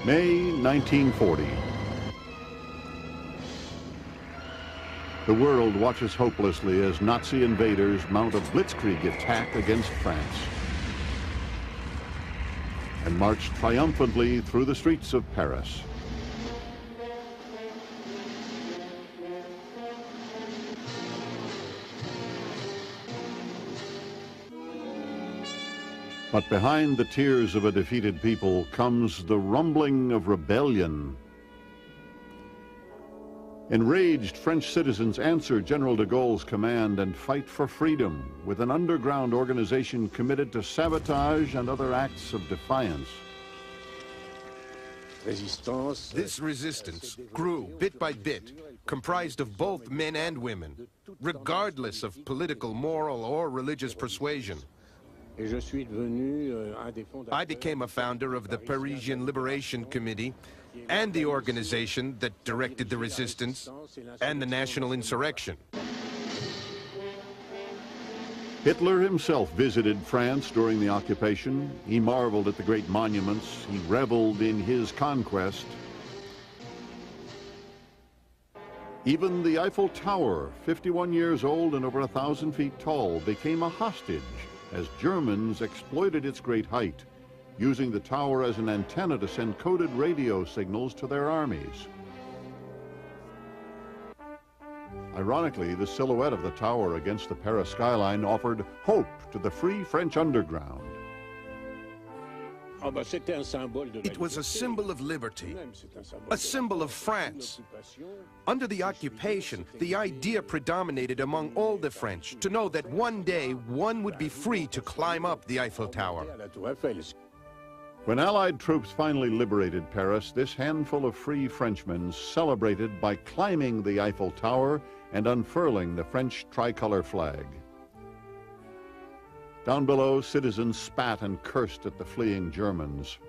May 1940. The world watches hopelessly as Nazi invaders mount a blitzkrieg attack against France and march triumphantly through the streets of Paris. But behind the tears of a defeated people comes the rumbling of rebellion. Enraged French citizens answer General de Gaulle's command and fight for freedom with an underground organization committed to sabotage and other acts of defiance. This resistance grew bit by bit, comprised of both men and women, regardless of political, moral, or religious persuasion. I became a founder of the Parisian Liberation Committee and the organization that directed the resistance and the national insurrection. Hitler himself visited France during the occupation. He marveled at the great monuments. He reveled in his conquest. Even the Eiffel Tower, 51 years old and over 1,000 feet tall, became a hostage as Germans exploited its great height, using the tower as an antenna to send coded radio signals to their armies. Ironically, the silhouette of the tower against the Paris skyline offered hope to the free French underground. It was a symbol of liberty, a symbol of France. Under the occupation, the idea predominated among all the French to know that one day one would be free to climb up the Eiffel Tower. When Allied troops finally liberated Paris, this handful of free Frenchmen celebrated by climbing the Eiffel Tower and unfurling the French tricolor flag. Down below, citizens spat and cursed at the fleeing Germans.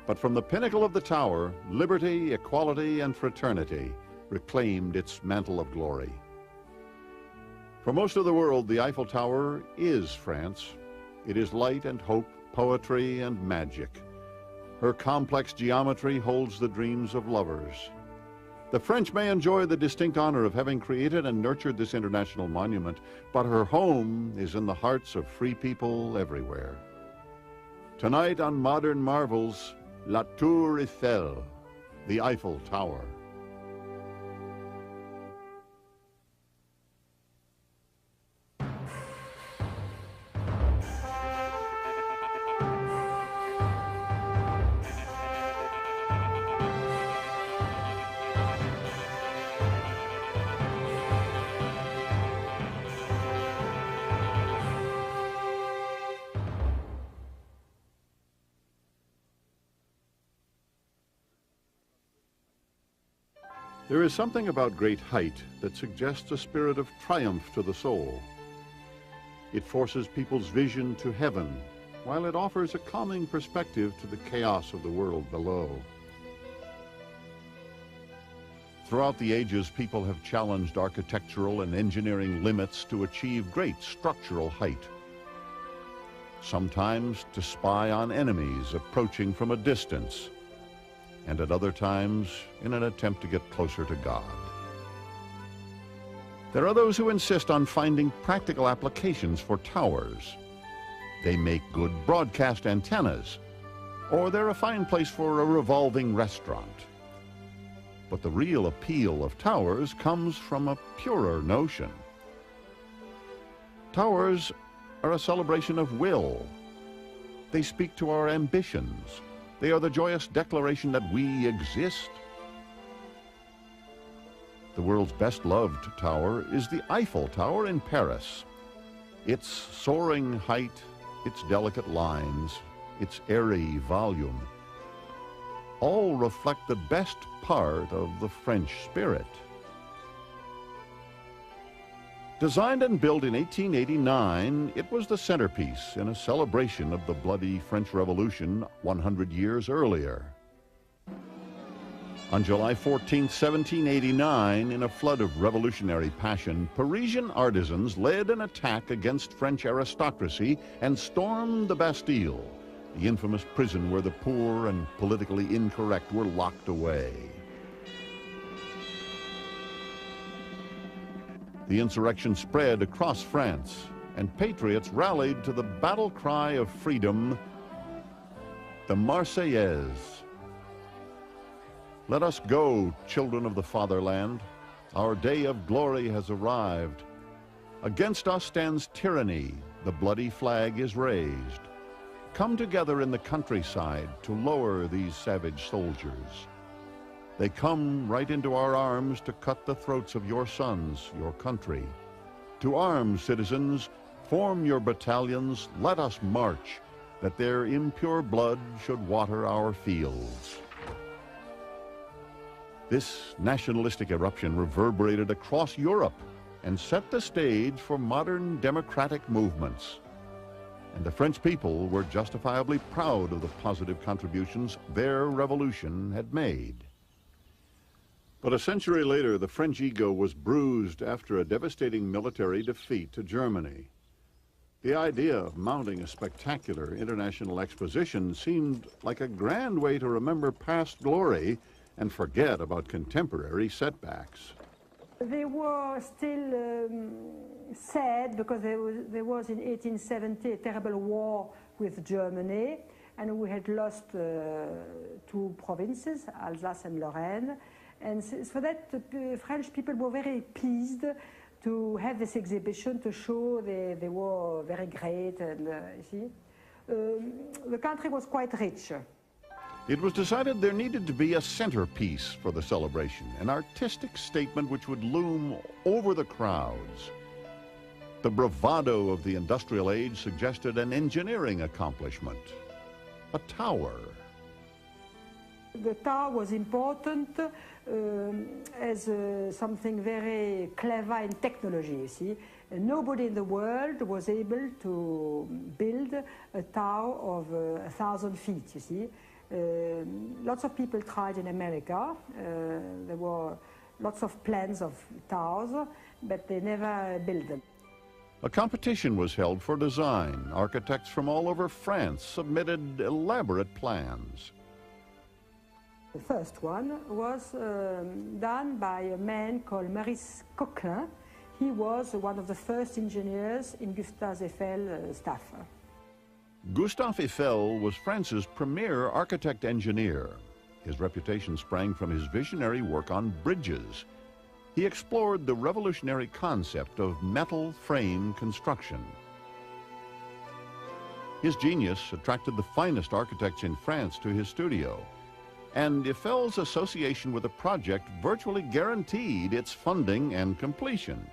But from the pinnacle of the tower, liberty, equality, and fraternity reclaimed its mantle of glory. For most of the world, the Eiffel Tower is France. It is light and hope, poetry and magic. Her complex geometry holds the dreams of lovers. The French may enjoy the distinct honor of having created and nurtured this international monument, but her home is in the hearts of free people everywhere. Tonight on Modern Marvels, La Tour Eiffel, the Eiffel Tower. There is something about great height that suggests a spirit of triumph to the soul. It forces people's vision to heaven, while it offers a calming perspective to the chaos of the world below. Throughout the ages, people have challenged architectural and engineering limits to achieve great structural height. Sometimes to spy on enemies approaching from a distance, and at other times in an attempt to get closer to God. There are those who insist on finding practical applications for towers. They make good broadcast antennas, or they're a fine place for a revolving restaurant. But the real appeal of towers comes from a purer notion. Towers are a celebration of will. They speak to our ambitions. They are the joyous declaration that we exist. The world's best-loved tower is the Eiffel Tower in Paris. Its soaring height, its delicate lines, its airy volume, all reflect the best part of the French spirit. Designed and built in 1889, it was the centerpiece in a celebration of the bloody French Revolution 100 years earlier. On July 14, 1789, in a flood of revolutionary passion, Parisian artisans led an attack against French aristocracy and stormed the Bastille, the infamous prison where the poor and politically incorrect were locked away. The insurrection spread across France, and patriots rallied to the battle cry of freedom, the Marseillaise. Let us go, children of the fatherland. Our day of glory has arrived. Against us stands tyranny. The bloody flag is raised. Come together in the countryside to lower these savage soldiers. They come right into our arms to cut the throats of your sons, your country. To arms, citizens, form your battalions, let us march, that their impure blood should water our fields. This nationalistic eruption reverberated across Europe and set the stage for modern democratic movements. And the French people were justifiably proud of the positive contributions their revolution had made. But a century later, the French ego was bruised after a devastating military defeat to Germany. The idea of mounting a spectacular international exposition seemed like a grand way to remember past glory and forget about contemporary setbacks. They were still sad because there was in 1870 a terrible war with Germany, and we had lost two provinces, Alsace and Lorraine. And for that, the French people were very pleased to have this exhibition to show they were very great. And you see, the country was quite rich. It was decided there needed to be a centerpiece for the celebration, an artistic statement which would loom over the crowds. The bravado of the industrial age suggested an engineering accomplishment, a tower. The tower was important as something very clever in technology, you see. Nobody in the world was able to build a tower of 1,000 feet, you see. Lots of people tried in America. There were lots of plans of towers, but they never built them. A competition was held for design. Architects from all over France submitted elaborate plans. The first one was done by a man called Maurice Coquelin. He was one of the first engineers in Gustave Eiffel's staff. Gustave Eiffel was France's premier architect-engineer. His reputation sprang from his visionary work on bridges. He explored the revolutionary concept of metal frame construction. His genius attracted the finest architects in France to his studio, and Eiffel's association with the project virtually guaranteed its funding and completion.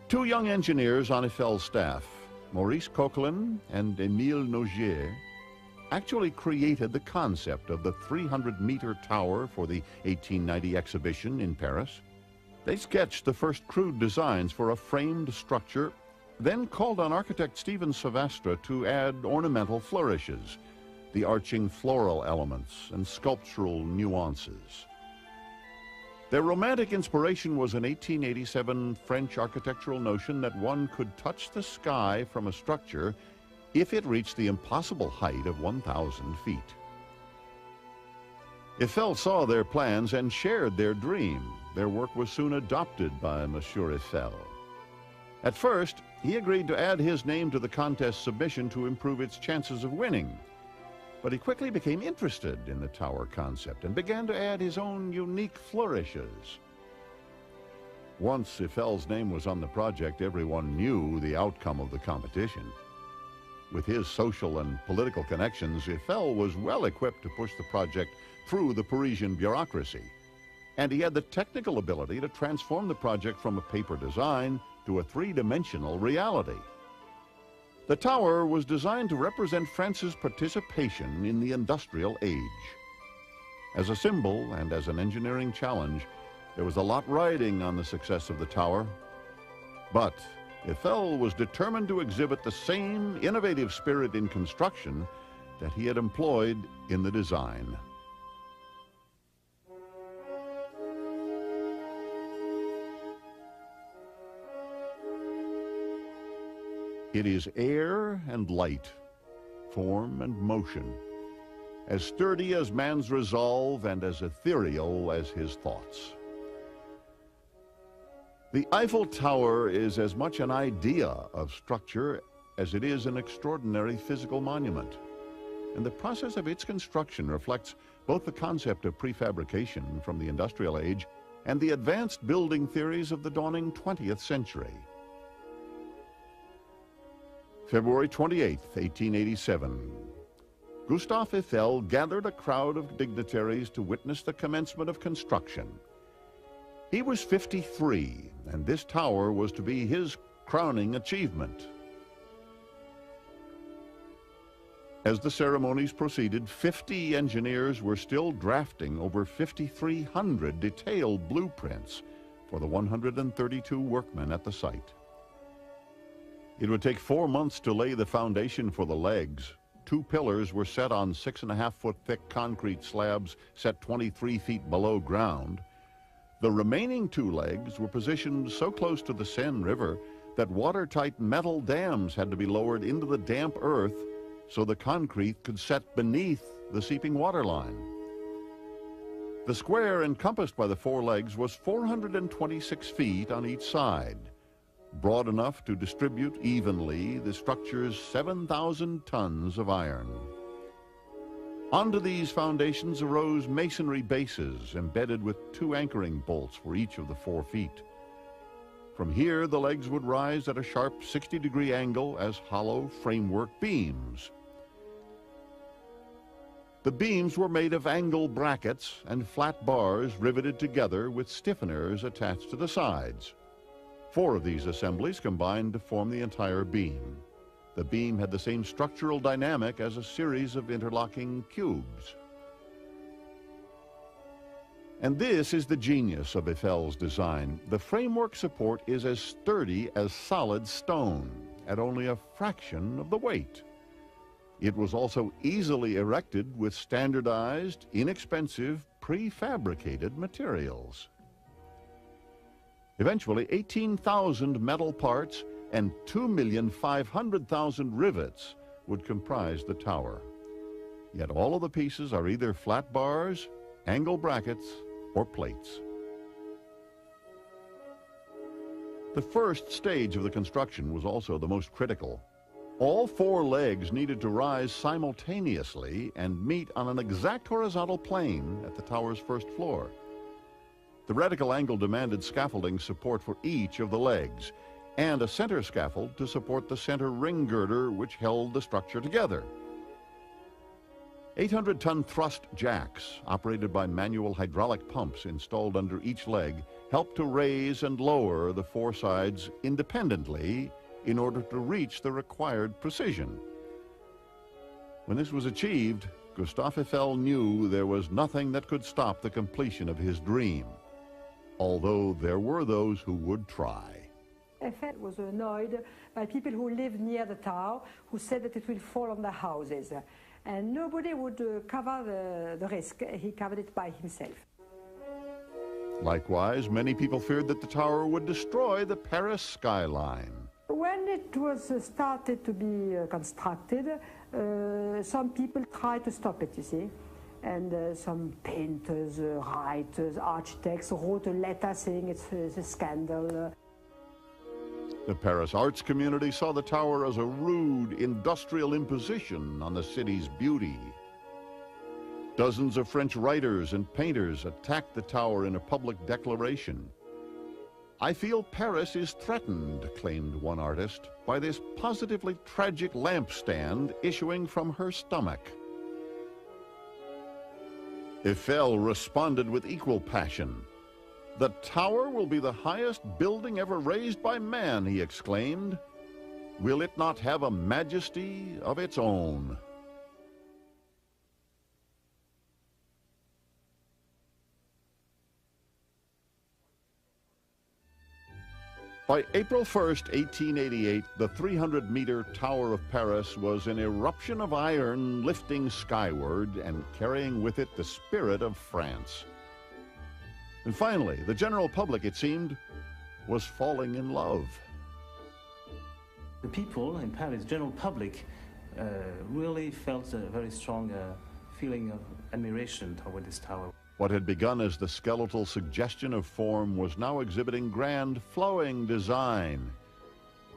Two young engineers on Eiffel's staff, Maurice Coquelin and Émile Nogier, actually created the concept of the 300-meter tower for the 1890 exhibition in Paris. They sketched the first crude designs for a framed structure, then called on architect Stephen Savastre to add ornamental flourishes, the arching floral elements and sculptural nuances. Their romantic inspiration was an 1887 French architectural notion that one could touch the sky from a structure if it reached the impossible height of 1,000 feet. Eiffel saw their plans and shared their dream. Their work was soon adopted by Monsieur Eiffel. At first, he agreed to add his name to the contest submission to improve its chances of winning. But he quickly became interested in the tower concept and began to add his own unique flourishes. Once Eiffel's name was on the project, everyone knew the outcome of the competition. With his social and political connections, Eiffel was well equipped to push the project through the Parisian bureaucracy. And he had the technical ability to transform the project from a paper design to a three-dimensional reality. The tower was designed to represent France's participation in the industrial age. As a symbol and as an engineering challenge, there was a lot riding on the success of the tower. But Eiffel was determined to exhibit the same innovative spirit in construction that he had employed in the design. It is air and light form and motion, as sturdy as man's resolve and as ethereal as his thoughts. The Eiffel Tower is as much an idea of structure as it is an extraordinary physical monument. And the process of its construction reflects both the concept of prefabrication from the industrial age and the advanced building theories of the dawning 20th century. February 28, 1887. Gustave Eiffel gathered a crowd of dignitaries to witness the commencement of construction. He was 53, and this tower was to be his crowning achievement. As the ceremonies proceeded, 50 engineers were still drafting over 5,300 detailed blueprints for the 132 workmen at the site. It would take 4 months to lay the foundation for the legs. 2 pillars were set on 6.5-foot thick concrete slabs set 23 feet below ground. The remaining 2 legs were positioned so close to the Seine River that watertight metal dams had to be lowered into the damp earth so the concrete could set beneath the seeping water line. The square encompassed by the 4 legs was 426 feet on each side, broad enough to distribute evenly the structure's 7,000 tons of iron. Onto these foundations arose masonry bases embedded with 2 anchoring bolts for each of the 4 feet. From here, the legs would rise at a sharp 60-degree angle as hollow framework beams. The beams were made of angle brackets and flat bars riveted together with stiffeners attached to the sides. 4 of these assemblies combined to form the entire beam. The beam had the same structural dynamic as a series of interlocking cubes. And this is the genius of Eiffel's design. The framework support is as sturdy as solid stone, at only a fraction of the weight. It was also easily erected with standardized, inexpensive, prefabricated materials. Eventually, 18,000 metal parts and 2,500,000 rivets would comprise the tower. Yet all of the pieces are either flat bars, angle brackets, or plates. The first stage of the construction was also the most critical. All 4 legs needed to rise simultaneously and meet on an exact horizontal plane at the tower's first floor. The radical angle demanded scaffolding support for each of the legs, and a center scaffold to support the center ring girder which held the structure together. 800-ton thrust jacks, operated by manual hydraulic pumps installed under each leg, helped to raise and lower the 4 sides independently in order to reach the required precision. When this was achieved, Gustave Eiffel knew there was nothing that could stop the completion of his dream, although there were those who would try. Eiffel was annoyed by people who lived near the tower, who said that it will fall on their houses. And nobody would cover the risk. He covered it by himself. Likewise, many people feared that the tower would destroy the Paris skyline. When it was started to be constructed, some people tried to stop it, you see. And some painters, writers, architects wrote a letter saying it's a scandal. The Paris arts community saw the tower as a rude industrial imposition on the city's beauty. Dozens of French writers and painters attacked the tower in a public declaration. "I feel Paris is threatened," claimed one artist, "by this positively tragic lampstand issuing from her stomach." Eiffel responded with equal passion. "The tower will be the highest building ever raised by man," he exclaimed. "Will it not have a majesty of its own?" By April 1st, 1888, the 300-meter Tower of Paris was an eruption of iron lifting skyward and carrying with it the spirit of France. And finally, the general public, it seemed, was falling in love. The people in Paris, general public, really felt a very strong feeling of admiration toward this tower. What had begun as the skeletal suggestion of form was now exhibiting grand, flowing design.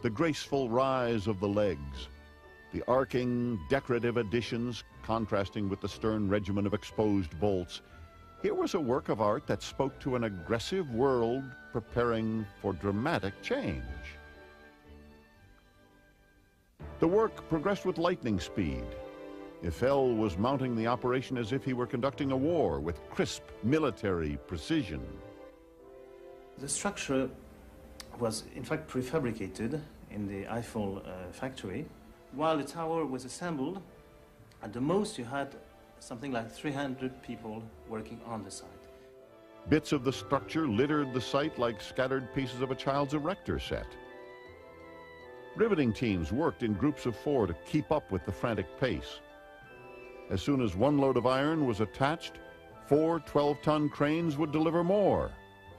The graceful rise of the legs, the arcing, decorative additions contrasting with the stern regimen of exposed bolts. Here was a work of art that spoke to an aggressive world preparing for dramatic change. The work progressed with lightning speed. Eiffel was mounting the operation as if he were conducting a war with crisp military precision. The structure was in fact prefabricated in the Eiffel factory. While the tower was assembled, at the most you had something like 300 people working on the site. Bits of the structure littered the site like scattered pieces of a child's erector set. Riveting teams worked in groups of 4 to keep up with the frantic pace. As soon as one load of iron was attached, 4 12-ton cranes would deliver more,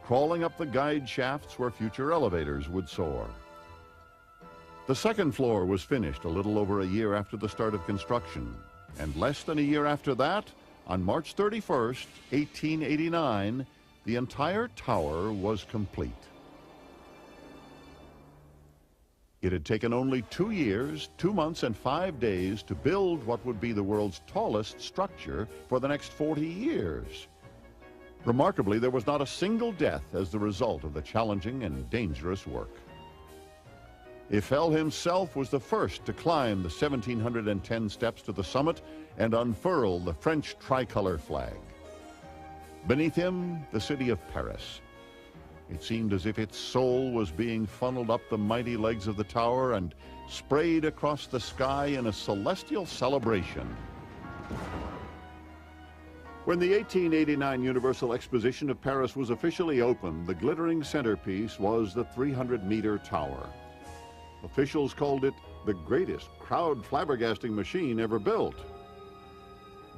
crawling up the guide shafts where future elevators would soar. The second floor was finished a little over a year after the start of construction, and less than a year after that, on March 31st, 1889, the entire tower was complete. It had taken only 2 years, 2 months, and 5 days to build what would be the world's tallest structure for the next 40 years. Remarkably, there was not a single death as the result of the challenging and dangerous work. Eiffel himself was the first to climb the 1,710 steps to the summit and unfurl the French tricolor flag. Beneath him, the city of Paris. It seemed as if its soul was being funneled up the mighty legs of the tower and sprayed across the sky in a celestial celebration. When the 1889 Universal Exposition of Paris was officially opened, the glittering centerpiece was the 300-meter tower. Officials called it the greatest crowd-flabbergasting machine ever built.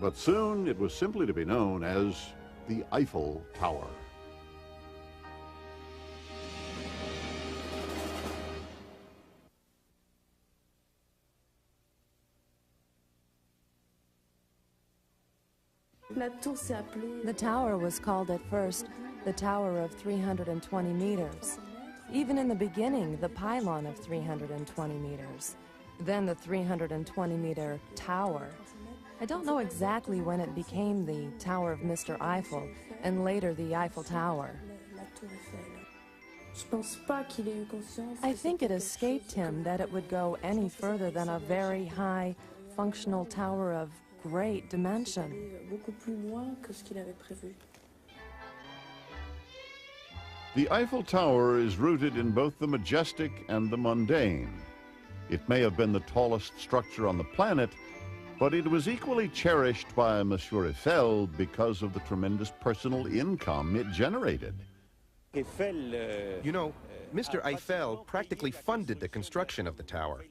But soon it was simply to be known as the Eiffel Tower. The tower was called at first the Tower of 320 meters. Even in the beginning, the pylon of 320 meters. Then the 320-meter tower. I don't know exactly when it became the Tower of Mr. Eiffel and later the Eiffel Tower. I think it escaped him that it would go any further than a very high, functional tower of great dimension. The Eiffel Tower is rooted in both the majestic and the mundane. It may have been the tallest structure on the planet, but it was equally cherished by Monsieur Eiffel because of the tremendous personal income it generated. You know, Mr. Eiffel practically funded the construction of the tower.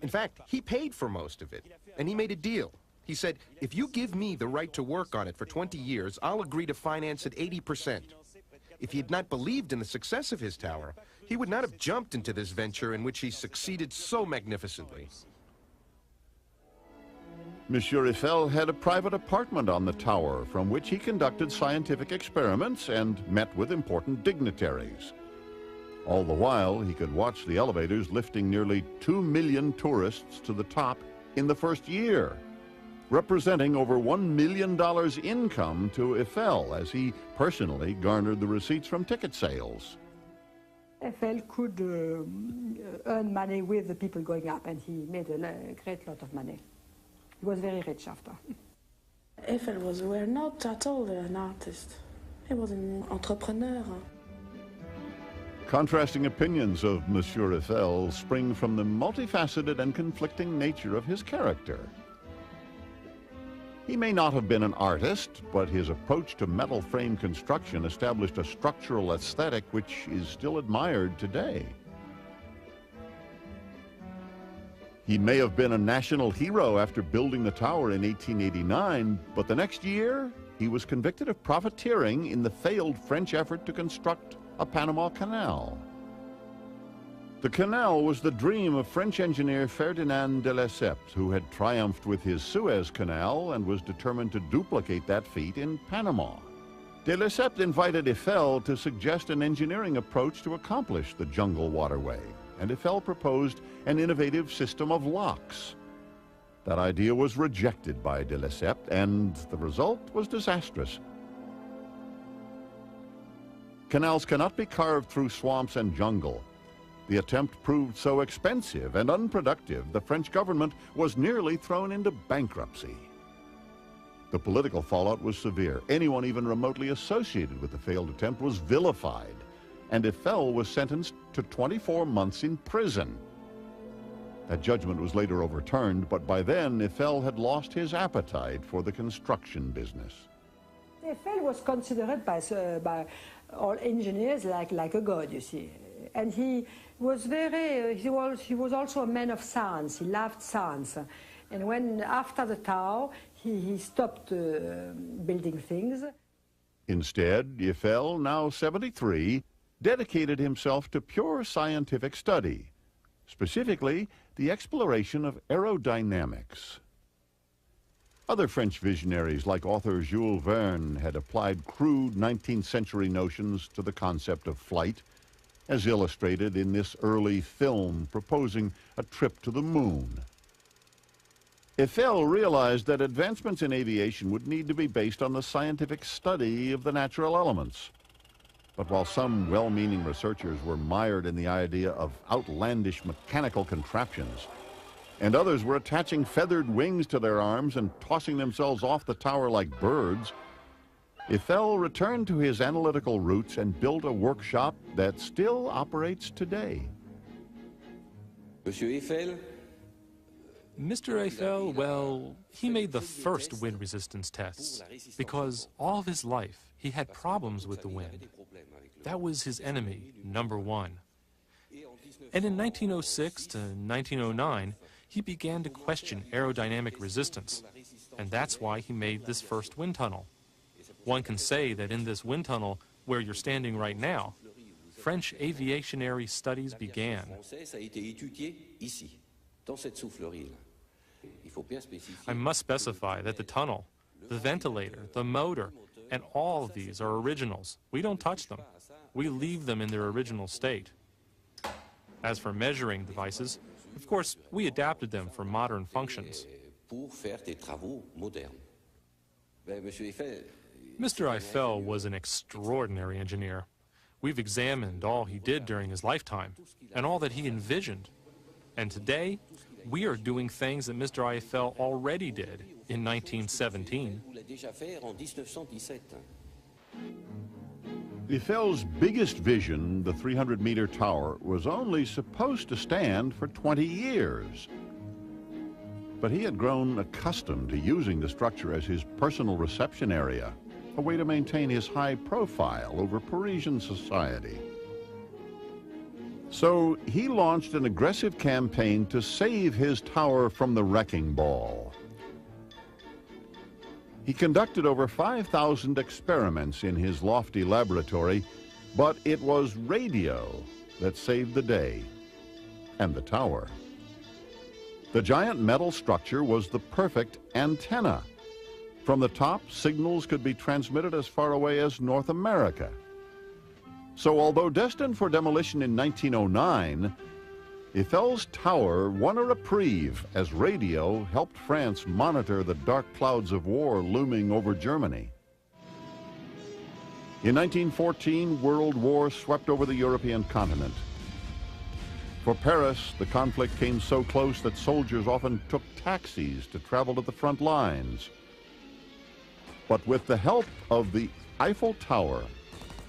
In fact, he paid for most of it, and he made a deal. He said, if you give me the right to work on it for 20 years, I'll agree to finance it 80%. If he had not believed in the success of his tower, he would not have jumped into this venture in which he succeeded so magnificently. Monsieur Eiffel had a private apartment on the tower from which he conducted scientific experiments and met with important dignitaries. All the while, he could watch the elevators lifting nearly 2 million tourists to the top in the first year, representing over $1 million income to Eiffel as he personally garnered the receipts from ticket sales. Eiffel could earn money with the people going up, and he made a great lot of money. He was very rich after. Eiffel were not at all an artist. He was an entrepreneur. Contrasting opinions of Monsieur Eiffel spring from the multifaceted and conflicting nature of his character. He may not have been an artist, but his approach to metal frame construction established a structural aesthetic which is still admired today. He may have been a national hero after building the tower in 1889, but the next year, he was convicted of profiteering in the failed French effort to construct a Panama Canal. The canal was the dream of French engineer Ferdinand de Lesseps, who had triumphed with his Suez Canal and was determined to duplicate that feat in Panama. De Lesseps invited Eiffel to suggest an engineering approach to accomplish the jungle waterway, and Eiffel proposed an innovative system of locks. That idea was rejected by de Lesseps, and the result was disastrous. Canals cannot be carved through swamps and jungle. The attempt proved so expensive and unproductive, the French government was nearly thrown into bankruptcy. The political fallout was severe. Anyone even remotely associated with the failed attempt was vilified, and Eiffel was sentenced to 24 months in prison. That judgment was later overturned, but by then Eiffel had lost his appetite for the construction business. Eiffel was considered by all engineers like a god, you see. And he was he was also a man of science. He loved science. And when, after the Tower, he stopped building things. Instead, Eiffel, now 73, dedicated himself to pure scientific study, specifically the exploration of aerodynamics. Other French visionaries like author Jules Verne had applied crude 19th century notions to the concept of flight, as illustrated in this early film proposing a trip to the moon. Eiffel realized that advancements in aviation would need to be based on the scientific study of the natural elements. But while some well-meaning researchers were mired in the idea of outlandish mechanical contraptions, and others were attaching feathered wings to their arms and tossing themselves off the tower like birds, Eiffel returned to his analytical roots and built a workshop that still operates today. Mr. Eiffel, well, he made the first wind resistance tests because all of his life he had problems with the wind. That was his enemy, number one. And in 1906 to 1909, he began to question aerodynamic resistance, and that's why he made this first wind tunnel. One can say that in this wind tunnel, where you're standing right now, French aviationary studies began. I must specify that the tunnel, the ventilator, the motor, and all of these are originals. We don't touch them. We leave them in their original state. As for measuring devices, of course, we adapted them for modern functions. Mr. Eiffel was an extraordinary engineer. We've examined all he did during his lifetime and all that he envisioned. And today, we are doing things that Mr. Eiffel already did in 1917. Eiffel's biggest vision, the 300-meter tower, was only supposed to stand for 20 years. But he had grown accustomed to using the structure as his personal reception area, a way to maintain his high profile over Parisian society. So he launched an aggressive campaign to save his tower from the wrecking ball. He conducted over 5,000 experiments in his lofty laboratory, but it was radio that saved the day, and the tower. The giant metal structure was the perfect antenna. From the top, signals could be transmitted as far away as North America. So although destined for demolition in 1909, Eiffel's tower won a reprieve as radio helped France monitor the dark clouds of war looming over Germany. In 1914, World War swept over the European continent. For Paris, the conflict came so close that soldiers often took taxis to travel to the front lines. But with the help of the Eiffel Tower,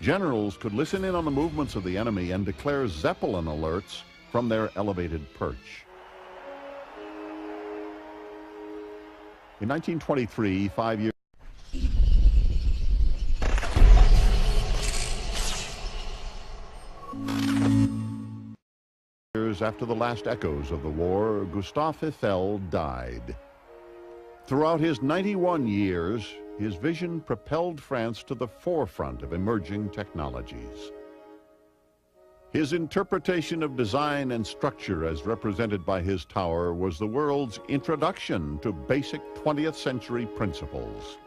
generals could listen in on the movements of the enemy and declare Zeppelin alerts from their elevated perch. In 1923, 5 years after the last echoes of the war, Gustave Eiffel died. Throughout his 91 years, his vision propelled France to the forefront of emerging technologies. His interpretation of design and structure as represented by his tower was the world's introduction to basic 20th century principles.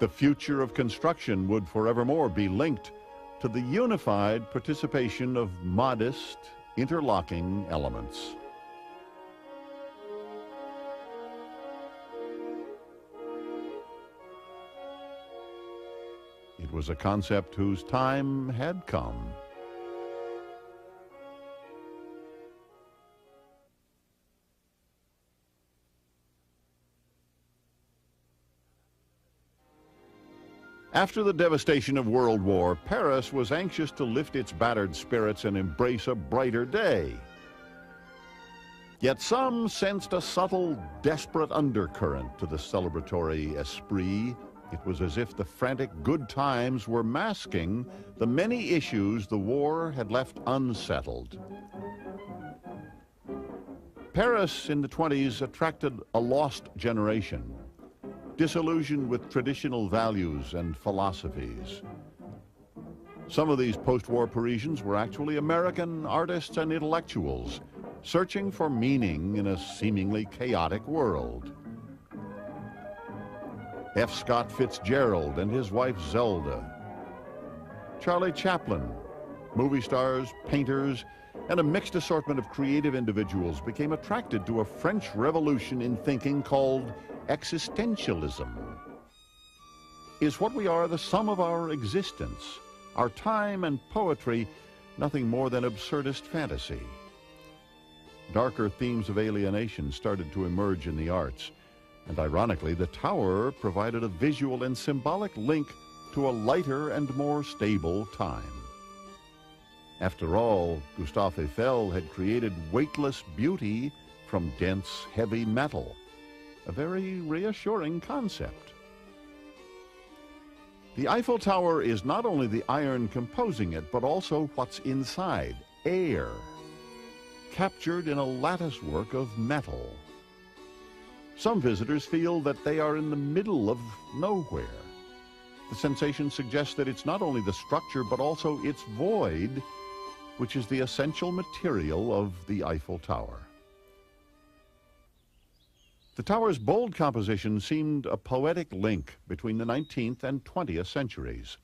The future of construction would forevermore be linked to the unified participation of modest, interlocking elements. It was a concept whose time had come. After the devastation of World War, Paris was anxious to lift its battered spirits and embrace a brighter day. Yet some sensed a subtle, desperate undercurrent to the celebratory esprit. It was as if the frantic good times were masking the many issues the war had left unsettled. Paris in the 20s attracted a lost generation, disillusioned with traditional values and philosophies. Some of these post-war Parisians were actually American artists and intellectuals, searching for meaning in a seemingly chaotic world. F. Scott Fitzgerald and his wife Zelda, Charlie Chaplin, movie stars, painters, and a mixed assortment of creative individuals became attracted to a French revolution in thinking called existentialism. Is what we are the sum of our existence, our time and poetry, nothing more than absurdist fantasy? Darker themes of alienation started to emerge in the arts, and ironically, the tower provided a visual and symbolic link to a lighter and more stable time. After all, Gustave Eiffel had created weightless beauty from dense, heavy metal, a very reassuring concept. The Eiffel Tower is not only the iron composing it, but also what's inside, air, captured in a latticework of metal. Some visitors feel that they are in the middle of nowhere. The sensation suggests that it's not only the structure, but also its void, which is the essential material of the Eiffel Tower. The tower's bold composition seemed a poetic link between the 19th and 20th centuries.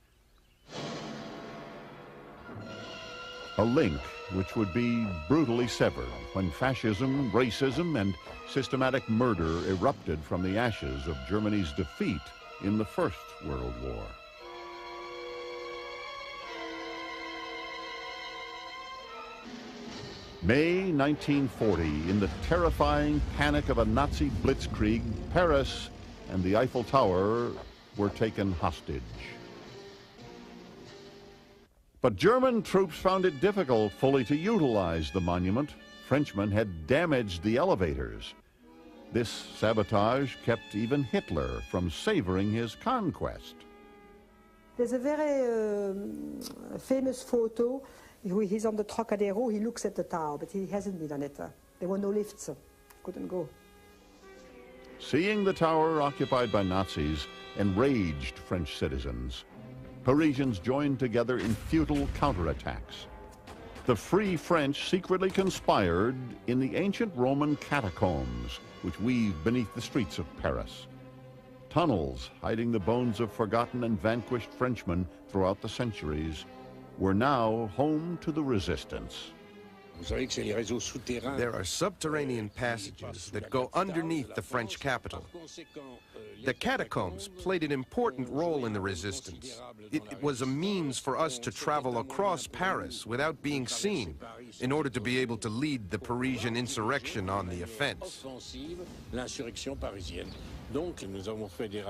A link which would be brutally severed when fascism, racism, and systematic murder erupted from the ashes of Germany's defeat in the First World War. May 1940, in the terrifying panic of a Nazi blitzkrieg, Paris and the Eiffel Tower were taken hostage. But German troops found it difficult fully to utilize the monument. Frenchmen had damaged the elevators. This sabotage kept even Hitler from savoring his conquest. There's a very famous photo. He's on the Trocadero, he looks at the tower, but he hasn't been on it. There were no lifts, couldn't go. Seeing the tower occupied by Nazis enraged French citizens. Parisians joined together in futile counterattacks. The Free French secretly conspired in the ancient Roman catacombs, which weave beneath the streets of Paris. Tunnels hiding the bones of forgotten and vanquished Frenchmen throughout the centuries were now home to the resistance. There are subterranean passages that go underneath the French capital. The catacombs played an important role in the resistance. It was a means for us to travel across Paris without being seen in order to be able to lead the Parisian insurrection on the offense.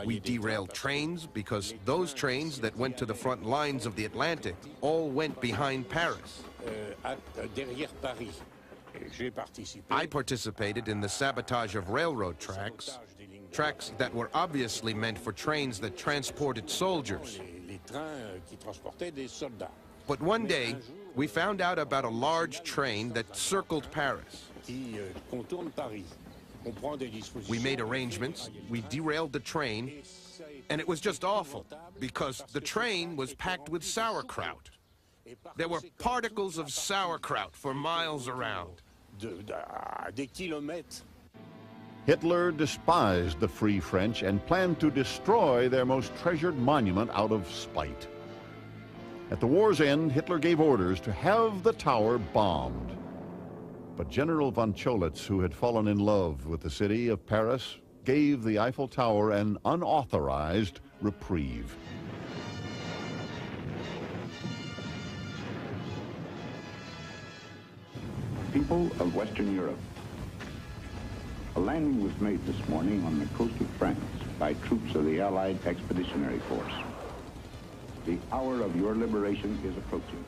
We derailed trains because those trains that went to the front lines of the Atlantic all went behind Paris. I participated in the sabotage of railroad tracks that were obviously meant for trains that transported soldiers. But one day, we found out about a large train that circled Paris. We made arrangements, we derailed the train, and it was just awful because the train was packed with sauerkraut. There were particles of sauerkraut for miles around. Hitler despised the Free French and planned to destroy their most treasured monument out of spite. At the war's end, Hitler gave orders to have the tower bombed. But General von Cholitz, who had fallen in love with the city of Paris, gave the Eiffel Tower an unauthorized reprieve. People of Western Europe, a landing was made this morning on the coast of France by troops of the Allied Expeditionary Force. The hour of your liberation is approaching.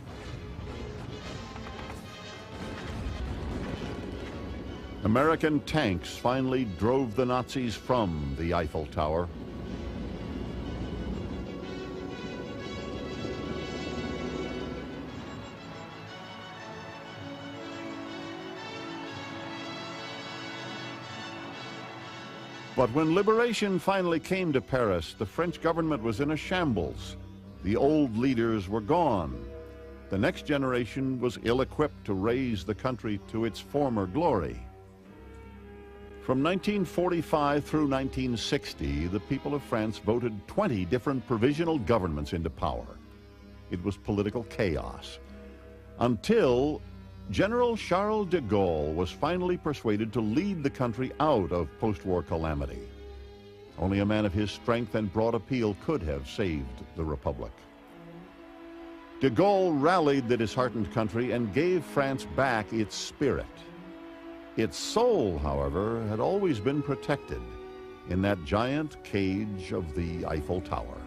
American tanks finally drove the Nazis from the Eiffel Tower. But when liberation finally came to Paris, the French government was in a shambles. The old leaders were gone. The next generation was ill-equipped to raise the country to its former glory. From 1945 through 1960, the people of France voted 20 different provisional governments into power. It was political chaos, until General Charles de Gaulle was finally persuaded to lead the country out of post-war calamity. Only a man of his strength and broad appeal could have saved the Republic. De Gaulle rallied the disheartened country and gave France back its spirit. Its soul, however, had always been protected in that giant cage of the Eiffel Tower.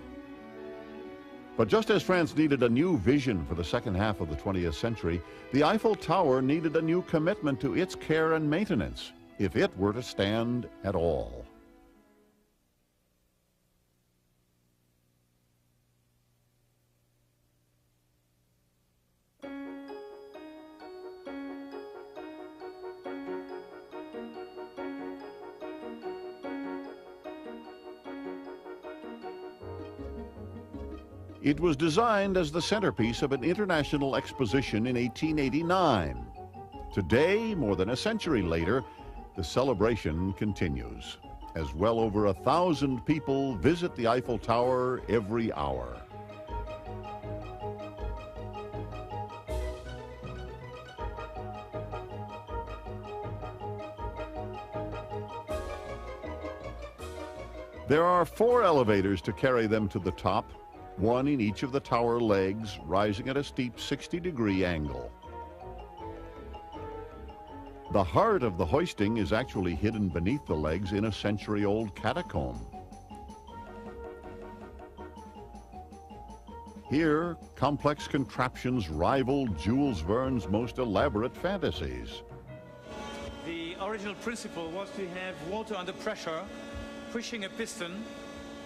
But just as France needed a new vision for the second half of the 20th century, the Eiffel Tower needed a new commitment to its care and maintenance if it were to stand at all. It was designed as the centerpiece of an international exposition in 1889. Today, more than a century later, the celebration continues, as well over 1,000 people visit the Eiffel Tower every hour. There are 4 elevators to carry them to the top, one in each of the tower legs, rising at a steep 60-degree angle. The heart of the hoisting is actually hidden beneath the legs in a century-old catacomb. Here, complex contraptions rival Jules Verne's most elaborate fantasies. The original principle was to have water under pressure, pushing a piston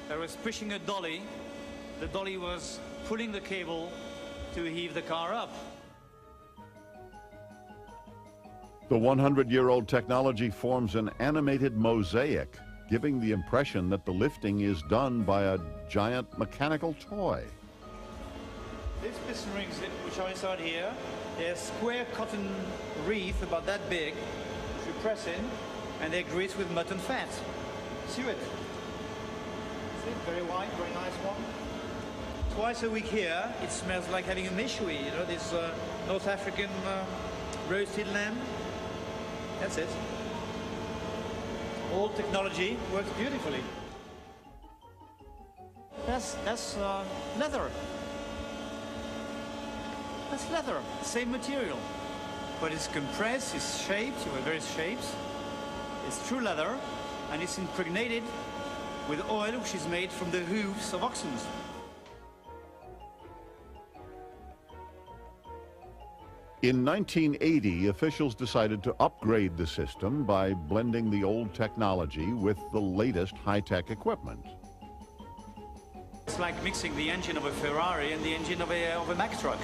that was pushing a dolly. The dolly was pulling the cable to heave the car up. The 100-year-old technology forms an animated mosaic, giving the impression that the lifting is done by a giant mechanical toy. These piston rings, which are inside here, they're square cotton wreath about that big, which you press in, and they're greased with mutton fat. See it? See it? Very white, very nice one. Twice a week here, it smells like having a méchoui, you know, this North African roasted lamb. That's it. All technology works beautifully. That's leather. That's leather, same material. But it's compressed, it's shaped, you have various shapes. It's true leather, and it's impregnated with oil which is made from the hooves of oxen. In 1980, officials decided to upgrade the system by blending the old technology with the latest high-tech equipment. It's like mixing the engine of a Ferrari and the engine of a Mack truck.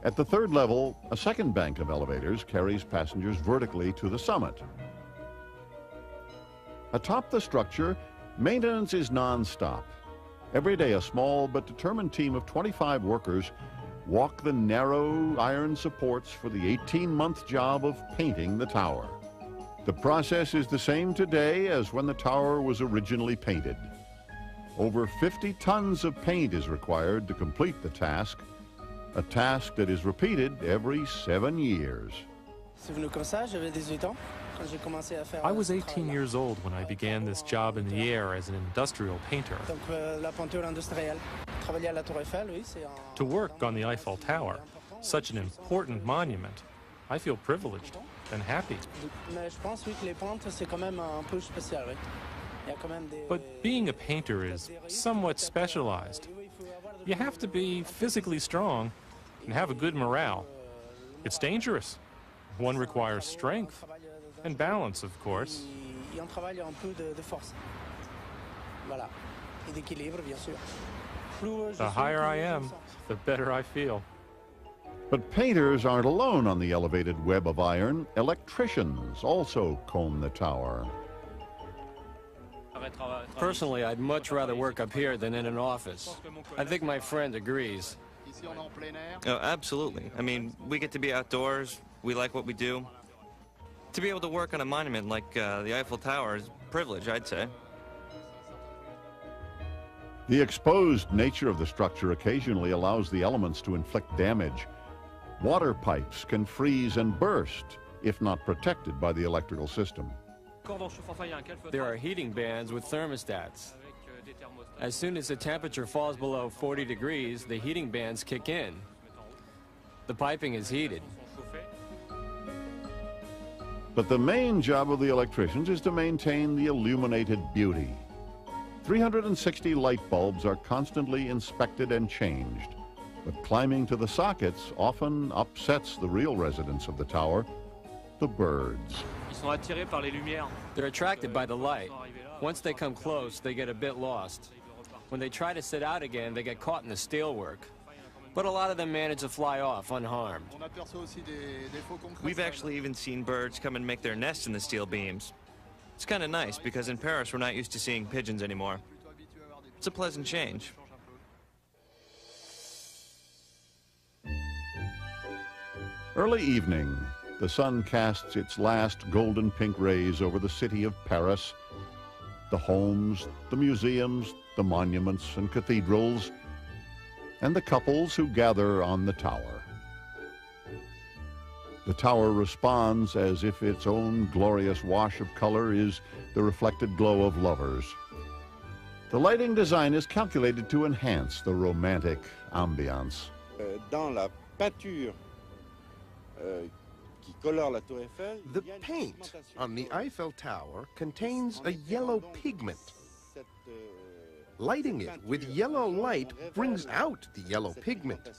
At the 3rd level, a second bank of elevators carries passengers vertically to the summit. Atop the structure, maintenance is non-stop. Every day, a small but determined team of 25 workers walk the narrow iron supports for the 18-month job of painting the tower. The process is the same today as when the tower was originally painted. Over 50 tons of paint is required to complete the task, a task that is repeated every 7 years. I was 18 years old when I began this job in the air as an industrial painter. To work on the Eiffel Tower, such an important monument, I feel privileged and happy. But being a painter is somewhat specialized. You have to be physically strong and have a good morale. It's dangerous. One requires strength and balance, of course. The higher I am, the better I feel. But painters aren't alone on the elevated web of iron. Electricians also comb the tower. Personally, I'd much rather work up here than in an office. I think my friend agrees. Oh, absolutely. I mean, we get to be outdoors. We like what we do. To be able to work on a monument like the Eiffel Tower is a privilege, I'd say. The exposed nature of the structure occasionally allows the elements to inflict damage. Water pipes can freeze and burst if not protected by the electrical system. There are heating bands with thermostats. As soon as the temperature falls below 40 degrees, the heating bands kick in. The piping is heated. But the main job of the electricians is to maintain the illuminated beauty. 360 light bulbs are constantly inspected and changed, but climbing to the sockets often upsets the real residents of the tower, the birds. They're attracted by the light. Once they come close, they get a bit lost. When they try to sit out again, they get caught in the steelwork. But a lot of them manage to fly off unharmed. We've actually even seen birds come and make their nests in the steel beams. It's kind of nice because in Paris we're not used to seeing pigeons anymore. It's a pleasant change. Early evening, the sun casts its last golden pink rays over the city of Paris. The homes, the museums, the monuments and cathedrals, and the couples who gather on the tower. The tower responds as if its own glorious wash of color is the reflected glow of lovers. The lighting design is calculated to enhance the romantic ambiance. The paint on the Eiffel Tower contains a yellow pigment. Lighting it with yellow light brings out the yellow pigment.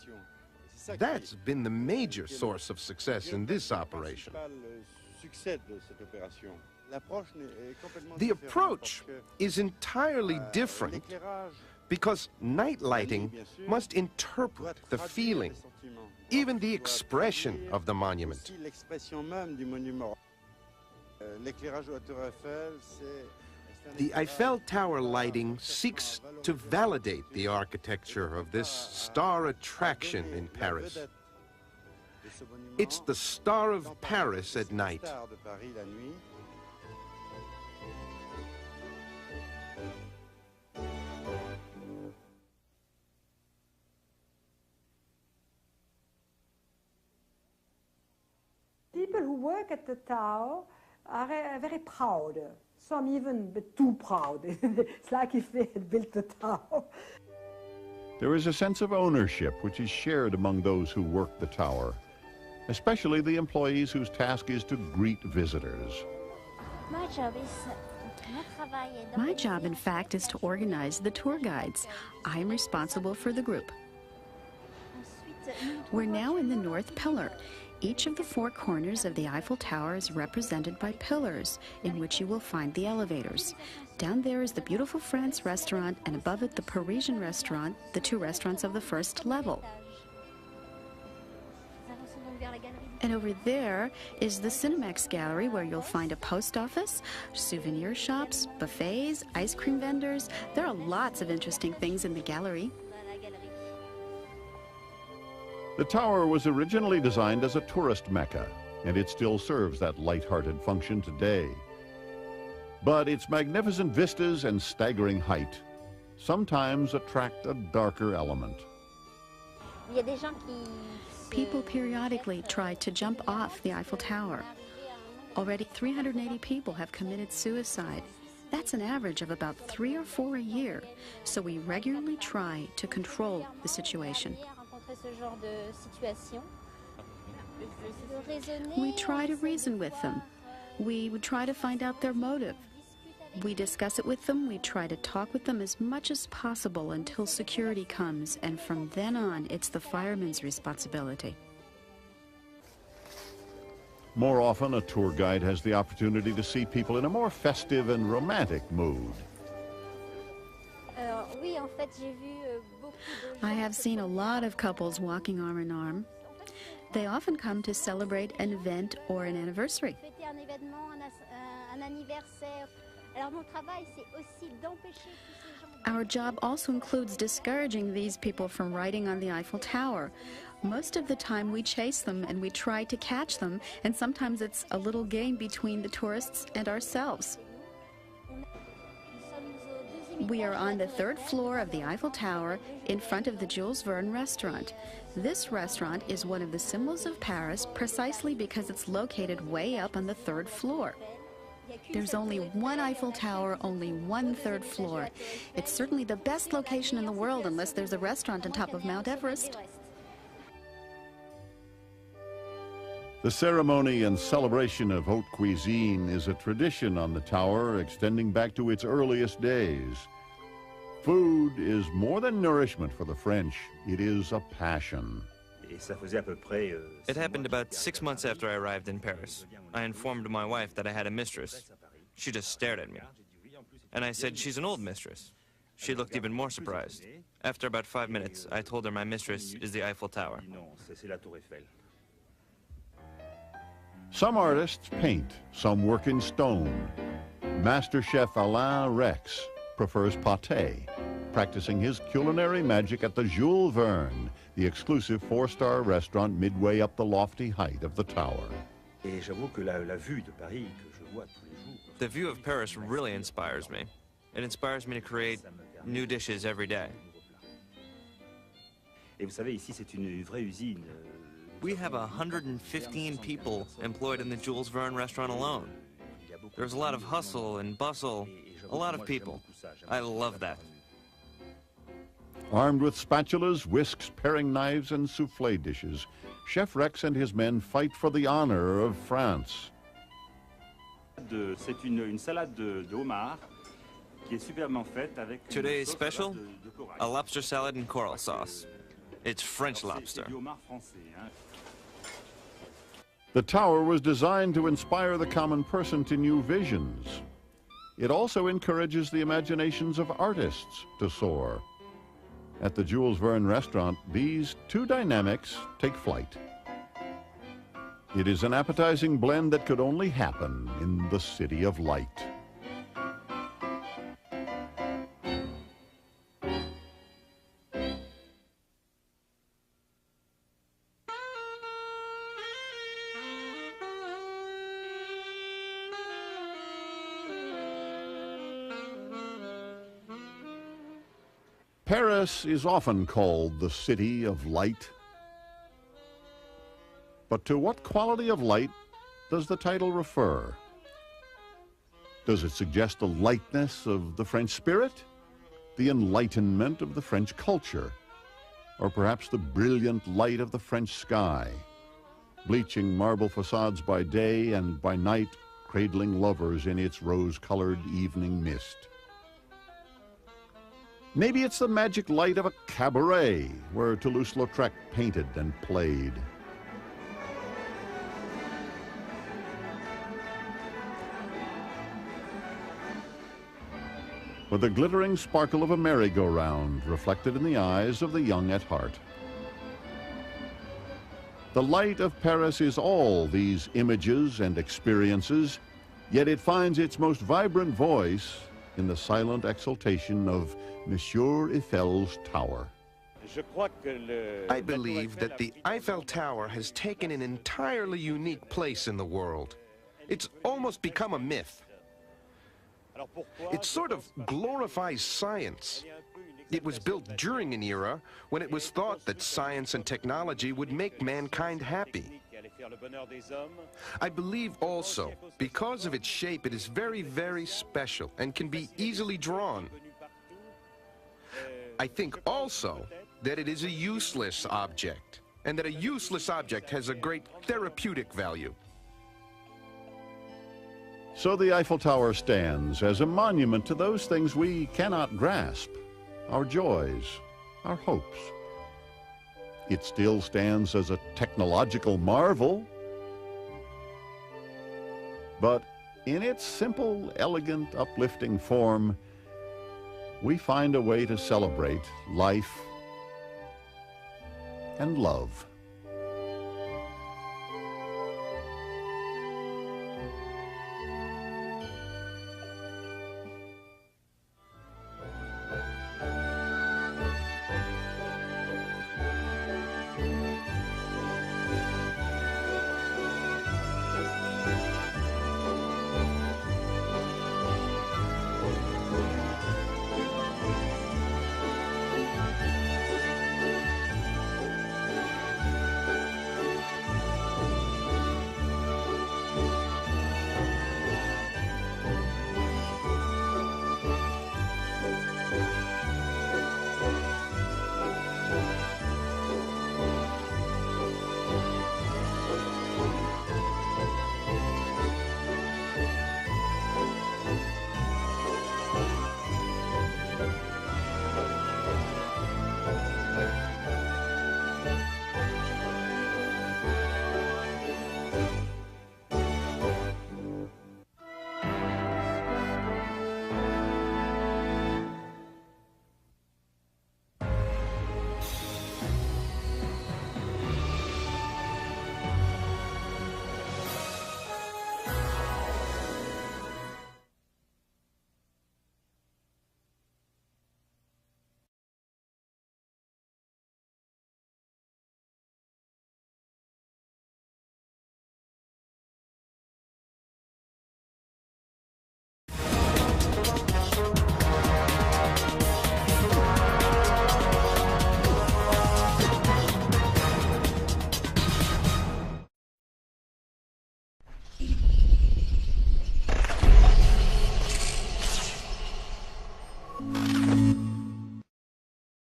That's been the major source of success in this operation. The approach is entirely different because night lighting must interpret the feeling, even the expression of the monument. The Eiffel Tower lighting seeks to validate the architecture of this star attraction in Paris. It's the star of Paris at night. People who work at the tower are very proud. Some even too proud. It's like if they had built the tower. There is a sense of ownership which is shared among those who work the tower, especially the employees whose task is to greet visitors. My job, in fact, is to organize the tour guides. I am responsible for the group. We're now in the North Pillar. Each of the four corners of the Eiffel Tower is represented by pillars, in which you will find the elevators. Down there is the beautiful France restaurant, and above it the Parisian restaurant, the two restaurants of the first level. And over there is the Cinemax Gallery, where you'll find a post office, souvenir shops, buffets, ice cream vendors. There are lots of interesting things in the gallery. The tower was originally designed as a tourist mecca, and it still serves that light-hearted function today. But its magnificent vistas and staggering height sometimes attract a darker element. People periodically try to jump off the Eiffel Tower. Already 380 people have committed suicide. That's an average of about 3 or 4 a year. So we regularly try to control the situation. We try to reason with them. We would try to find out their motive. We discuss it with them. We try to talk with them as much as possible until security comes, and from then on, it's the fireman's responsibility. More often, a tour guide has the opportunity to see people in a more festive and romantic mood. I have seen a lot of couples walking arm in arm. They often come to celebrate an event or an anniversary. Our job also includes discouraging these people from riding on the Eiffel Tower. Most of the time we chase them and we try to catch them, and sometimes it's a little game between the tourists and ourselves. We are on the 3rd floor of the Eiffel Tower in front of the Jules Verne restaurant. This restaurant is one of the symbols of Paris precisely because it's located way up on the 3rd floor. There's only one Eiffel Tower, only one 3rd floor. It's certainly the best location in the world unless there's a restaurant on top of Mount Everest. The ceremony and celebration of haute cuisine is a tradition on the tower extending back to its earliest days. Food is more than nourishment for the French. It is a passion. It happened about 6 months after I arrived in Paris. I informed my wife that I had a mistress. She just stared at me. And I said, she's an old mistress. She looked even more surprised. After about 5 minutes, I told her my mistress is the Eiffel Tower. Some artists paint, some work in stone. Master chef Alain Rex prefers pâté, practicing his culinary magic at the Jules Verne, the exclusive 4-star restaurant midway up the lofty height of the tower. The view of Paris really inspires me. It inspires me to create new dishes every day. We have 115 people employed in the Jules Verne restaurant alone. There's a lot of hustle and bustle, a lot of people. I love that. Armed with spatulas, whisks, paring knives, and soufflé dishes, Chef Rex and his men fight for the honor of France. Today's special, a lobster salad and coral sauce. It's French lobster. The tower was designed to inspire the common person to new visions. It also encourages the imaginations of artists to soar. At the Jules Verne restaurant, these two dynamics take flight. It is an appetizing blend that could only happen in the City of Light. Paris is often called the City of Light. But to what quality of light does the title refer? Does it suggest the lightness of the French spirit, the enlightenment of the French culture, or perhaps the brilliant light of the French sky, bleaching marble facades by day and by night, cradling lovers in its rose-colored evening mist? Maybe it's the magic light of a cabaret where Toulouse-Lautrec painted and played. Or the glittering sparkle of a merry-go-round reflected in the eyes of the young at heart. The light of Paris is all these images and experiences, yet it finds its most vibrant voice in the silent exultation of Monsieur Eiffel's tower. I believe that the Eiffel Tower has taken an entirely unique place in the world. It's almost become a myth. It sort of glorifies science. It was built during an era when it was thought that science and technology would make mankind happy. I believe also, because of its shape, it is very, very special and can be easily drawn. I think also that it is a useless object, and that a useless object has a great therapeutic value. So the Eiffel Tower stands as a monument to those things we cannot grasp, our joys, our hopes. It still stands as a technological marvel, but in its simple, elegant, uplifting form, we find a way to celebrate life and love.